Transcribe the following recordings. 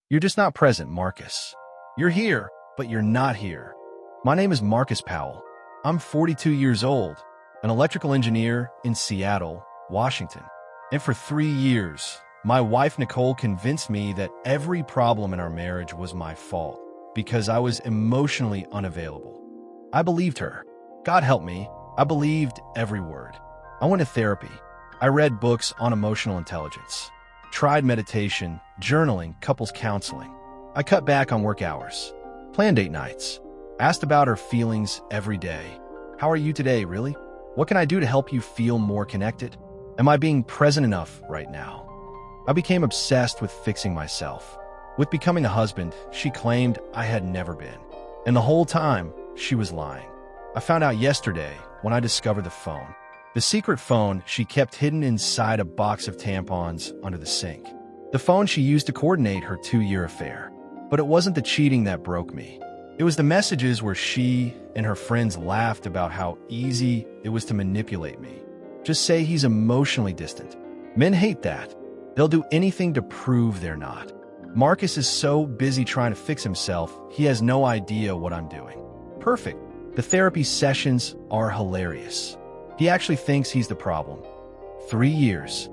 You're just not present, Marcus. You're here, but you're not here. My name is Marcus Powell. I'm 42 years old, an electrical engineer in Seattle, Washington. And for 3 years, my wife Nicole convinced me that every problem in our marriage was my fault because I was emotionally unavailable. I believed her. God help me, I believed every word. I went to therapy. I read books on emotional intelligence, tried meditation, journaling, couples counseling. I cut back on work hours, planned date nights, asked about her feelings every day. How are you today, really? What can I do to help you feel more connected? Am I being present enough right now? I became obsessed with fixing myself. With becoming a husband, she claimed I had never been. And the whole time, she was lying. I found out yesterday when I discovered the phone. The secret phone she kept hidden inside a box of tampons under the sink. The phone she used to coordinate her 2-year affair. But it wasn't the cheating that broke me. It was the messages where she and her friends laughed about how easy it was to manipulate me. Just say he's emotionally distant. Men hate that. They'll do anything to prove they're not. Marcus is so busy trying to fix himself, he has no idea what I'm doing. Perfect. The therapy sessions are hilarious. He actually thinks he's the problem. 3 years.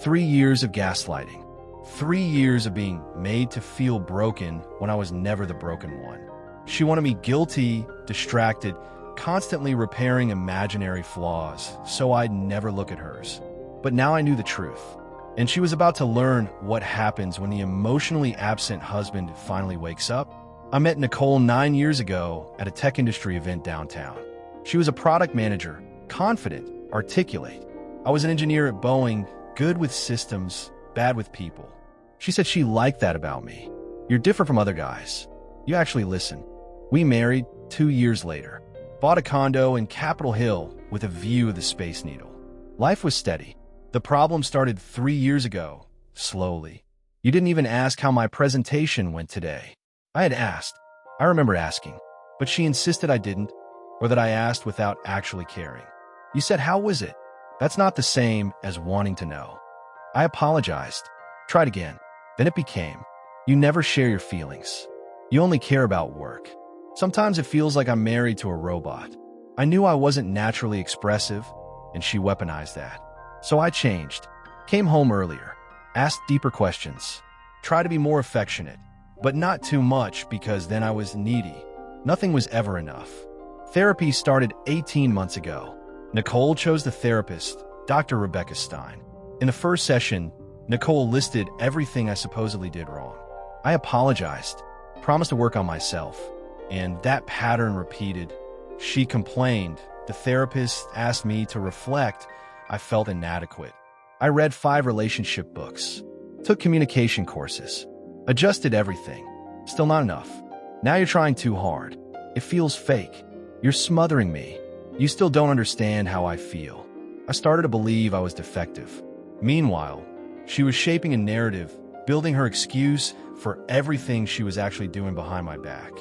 3 years of gaslighting. 3 years of being made to feel broken when I was never the broken one. She wanted me guilty, distracted, constantly repairing imaginary flaws so I'd never look at hers. But now I knew the truth. And she was about to learn what happens when the emotionally absent husband finally wakes up. I met Nicole 9 years ago at a tech industry event downtown. She was a product manager, confident, articulate. I was an engineer at Boeing, good with systems, bad with people. She said she liked that about me. You're different from other guys. You actually listen. We married 2 years later. Bought a condo in Capitol Hill with a view of the Space Needle. Life was steady. The problem started 3 years ago, slowly. You didn't even ask how my presentation went today. I had asked. I remember asking, but she insisted I didn't, or that I asked without actually caring. You said, how was it? That's not the same as wanting to know. I apologized. Tried again. Then it became, you never share your feelings. You only care about work. Sometimes it feels like I'm married to a robot. I knew I wasn't naturally expressive, and she weaponized that. So I changed, came home earlier, asked deeper questions, tried to be more affectionate, but not too much because then I was needy. Nothing was ever enough. Therapy started 18 months ago. Nicole chose the therapist, Dr. Rebecca Stein. In the first session, Nicole listed everything I supposedly did wrong. I apologized, promised to work on myself, and that pattern repeated. She complained. The therapist asked me to reflect. I felt inadequate. I read 5 relationship books, took communication courses, adjusted everything. Still not enough. Now you're trying too hard. It feels fake. You're smothering me. You still don't understand how I feel. I started to believe I was defective. Meanwhile, she was shaping a narrative, building her excuse for everything she was actually doing behind my back.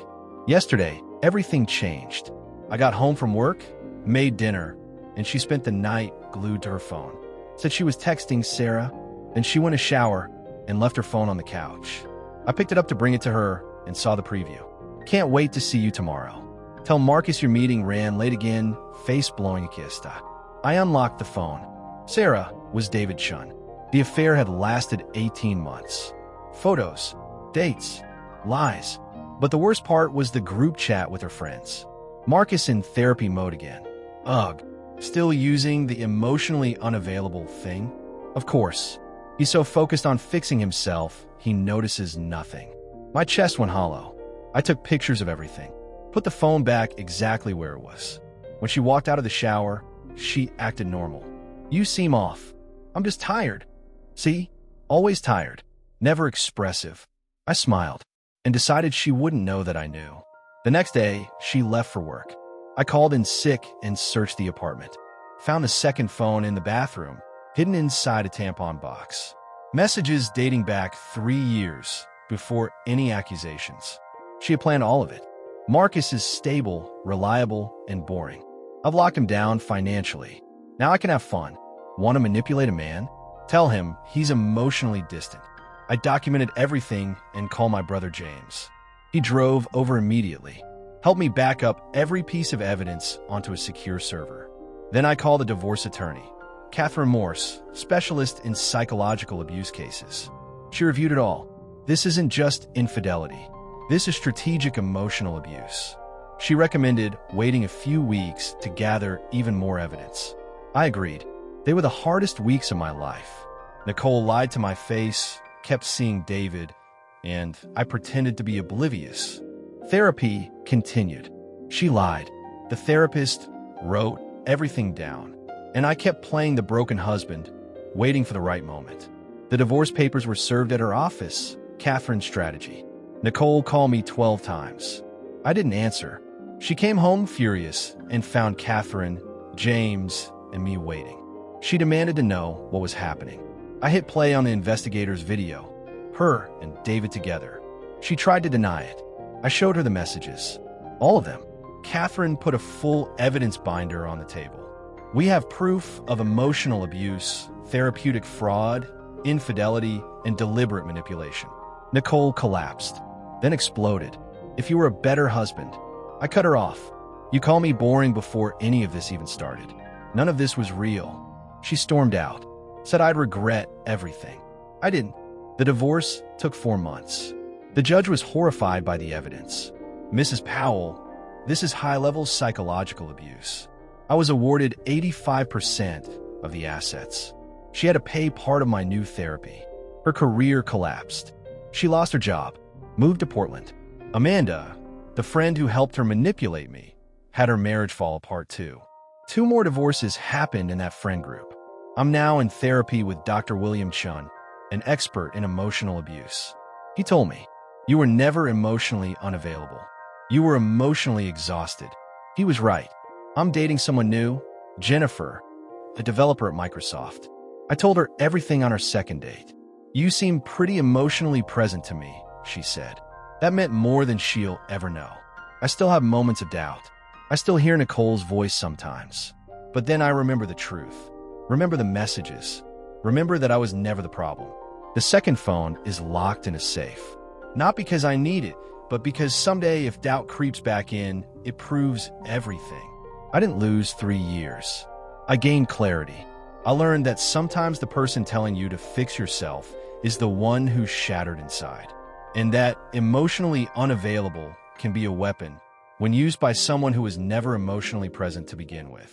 Yesterday, everything changed. I got home from work, made dinner, and she spent the night glued to her phone. Said she was texting Sarah, then she went to shower and left her phone on the couch. I picked it up to bring it to her and saw the preview. Can't wait to see you tomorrow. Tell Marcus your meeting ran late again, face blowing a kiss. I unlocked the phone. Sarah was David Chun. The affair had lasted 18 months. Photos, dates, lies. But the worst part was the group chat with her friends. Marcus in therapy mode again. Ugh. Still using the emotionally unavailable thing? Of course. He's so focused on fixing himself, he notices nothing. My chest went hollow. I took pictures of everything. Put the phone back exactly where it was. When she walked out of the shower, she acted normal. You seem off. I'm just tired. See? Always tired. Never expressive. I smiled and decided she wouldn't know that I knew. The next day, she left for work. I called in sick and searched the apartment. Found the second phone in the bathroom, hidden inside a tampon box. Messages dating back 3 years before any accusations. She had planned all of it. Marcus is stable, reliable, and boring. I've locked him down financially. Now I can have fun. Want to manipulate a man? Tell him he's emotionally distant. I documented everything and called my brother James. He drove over immediately, helped me back up every piece of evidence onto a secure server. Then I called a divorce attorney, Catherine Morse, specialist in psychological abuse cases. She reviewed it all. This isn't just infidelity. This is strategic emotional abuse. She recommended waiting a few weeks to gather even more evidence. I agreed. They were the hardest weeks of my life. Nicole lied to my face, kept seeing David, and I pretended to be oblivious. Therapy continued. She lied. The therapist wrote everything down, and I kept playing the broken husband, waiting for the right moment. The divorce papers were served at her office. Catherine's strategy. Nicole called me 12 times. I didn't answer. She came home furious and found Catherine, James, and me waiting. She demanded to know what was happening. I hit play on the investigator's video, her and David together. She tried to deny it. I showed her the messages. All of them. Catherine put a full evidence binder on the table. We have proof of emotional abuse, therapeutic fraud, infidelity, and deliberate manipulation. Nicole collapsed, then exploded. If you were a better husband. I cut her off. You call me boring before any of this even started. None of this was real. She stormed out, said I'd regret everything. I didn't. The divorce took 4 months. The judge was horrified by the evidence. Mrs. Powell, this is high-level psychological abuse. I was awarded 85% of the assets. She had to pay part of my new therapy. Her career collapsed. She lost her job, moved to Portland. Amanda, the friend who helped her manipulate me, had her marriage fall apart too. 2 more divorces happened in that friend group. I'm now in therapy with Dr. William Chun, an expert in emotional abuse. He told me, you were never emotionally unavailable. You were emotionally exhausted. He was right. I'm dating someone new, Jennifer, a developer at Microsoft. I told her everything on our second date. You seem pretty emotionally present to me, she said. That meant more than she'll ever know. I still have moments of doubt. I still hear Nicole's voice sometimes. But then I remember the truth. Remember the messages. Remember that I was never the problem. The second phone is locked in a safe. Not because I need it, but because someday if doubt creeps back in, it proves everything. I didn't lose 3 years. I gained clarity. I learned that sometimes the person telling you to fix yourself is the one who's shattered inside. And that emotionally unavailable can be a weapon when used by someone who was never emotionally present to begin with.